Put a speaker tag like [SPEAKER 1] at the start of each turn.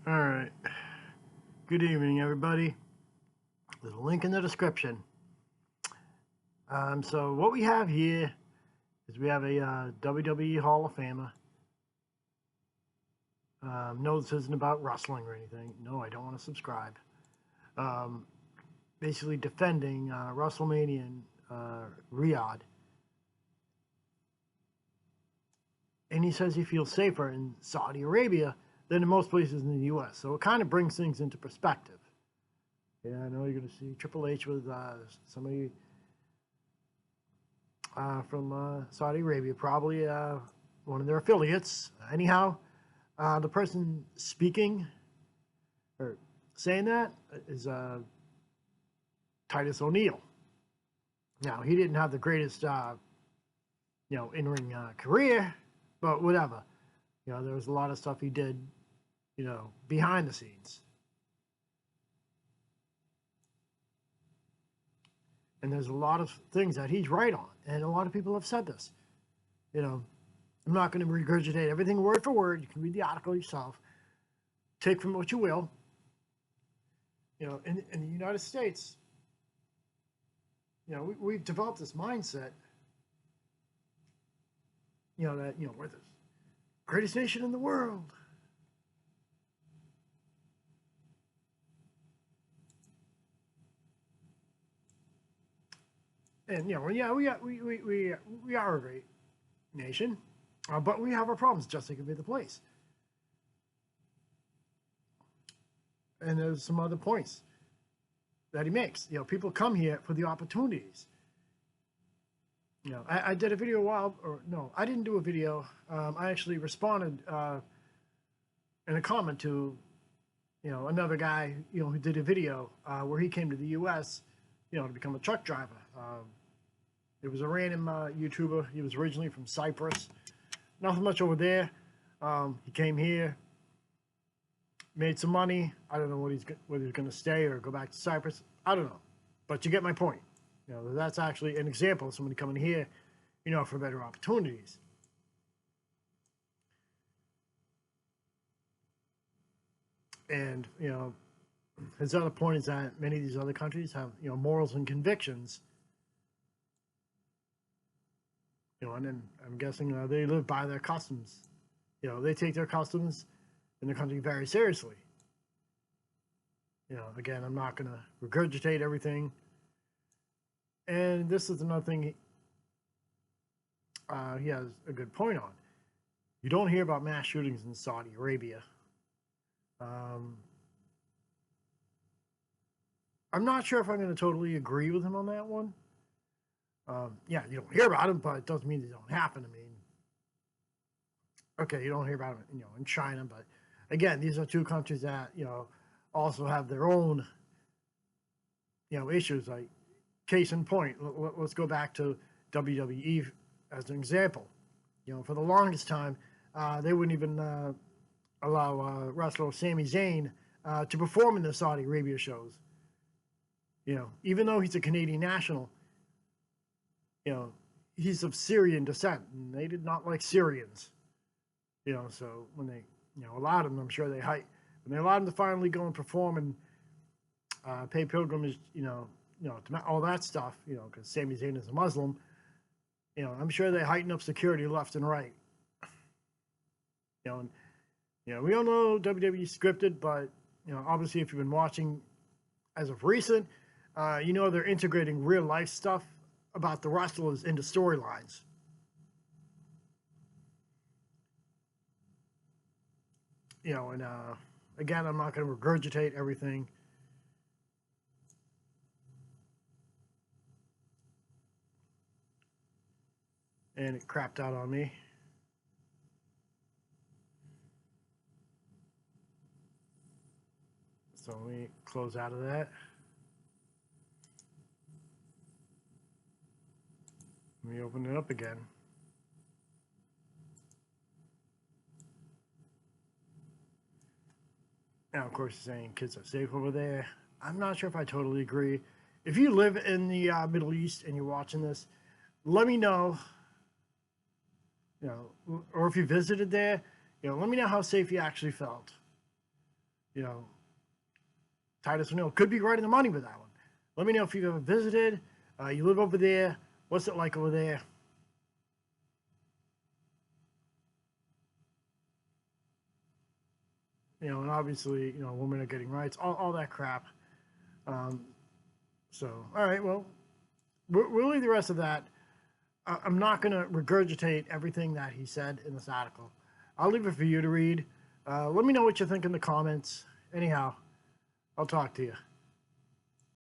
[SPEAKER 1] All right. Good evening, everybody. There's a link in the description. So what we have here is we have a WWE Hall of Famer. No, this isn't about wrestling or anything. No, I don't want to subscribe. Basically defending WrestleMania in Riyadh. And he says he feels safer in Saudi Arabia than in most places in the U.S. So it kind of brings things into perspective. Yeah, I know you're going to see Triple H with somebody from Saudi Arabia, probably one of their affiliates. Anyhow, the person speaking or saying that is Titus O'Neil. Now, he didn't have the greatest, in-ring career, but whatever. There was a lot of stuff he did, behind the scenes. And there's a lot of things that he's right on. And a lot of people have said this. I'm not going to regurgitate everything word for word. You can read the article yourself. Take from what you will. In the United States, we've developed this mindset, that, we're the greatest nation in the world. And we are a great nation, but we have our problems, just like every other place. And there's some other points that he makes. People come here for the opportunities. I did a video I didn't do a video. I actually responded in a comment to, another guy, who did a video where he came to the U.S., to become a truck driver. It was a random YouTuber. He was originally from Cyprus. Nothing much over there. He came here, made some money. I don't know whether he's going to stay or go back to Cyprus. I don't know. But you get my point. That's actually an example of somebody coming here, for better opportunities. And, his other point is that many of these other countries have, morals and convictions. And then I'm guessing they live by their customs. They take their customs in the country very seriously. Again, I'm not going to regurgitate everything. And this is another thing he has a good point on. You don't hear about mass shootings in Saudi Arabia. I'm not sure if I'm going to totally agree with him on that one. Yeah, you don't hear about them, but it doesn't mean they don't happen. I mean, okay, you don't hear about them, in China, but again, these are two countries that, also have their own, issues. Like, case in point, let's go back to WWE as an example. For the longest time, they wouldn't even allow wrestler Sami Zayn to perform in the Saudi Arabia shows. Even though he's a Canadian national, he's of Syrian descent, and they did not like Syrians. So when they, allowed him, I'm sure when they allowed him to finally go and perform and pay pilgrimage, to all that stuff, because Sami Zayn is a Muslim, I'm sure they heightened up security left and right. We all know WWE scripted, but, obviously if you've been watching as of recent, they're integrating real life stuff about the wrestlers into storylines. And again, I'm not going to regurgitate everything. And it crapped out on me. So let me close out of that. Let me open it up again. Now, of course, you're saying kids are safe over there. I'm not sure if I totally agree. If you live in the Middle East and you're watching this, let me know. Or if you visited there, let me know how safe you actually felt. you know, Titus O'Neil could be right in the money with that one. Let me know if you've ever visited. You live over there. What's it like over there? You know, and obviously, you know, women are getting rights, all that crap. So, all right, well, we'll leave the rest of that. I'm not going to regurgitate everything that he said in this article. I'll leave it for you to read. Let me know what you think in the comments. Anyhow, I'll talk to you.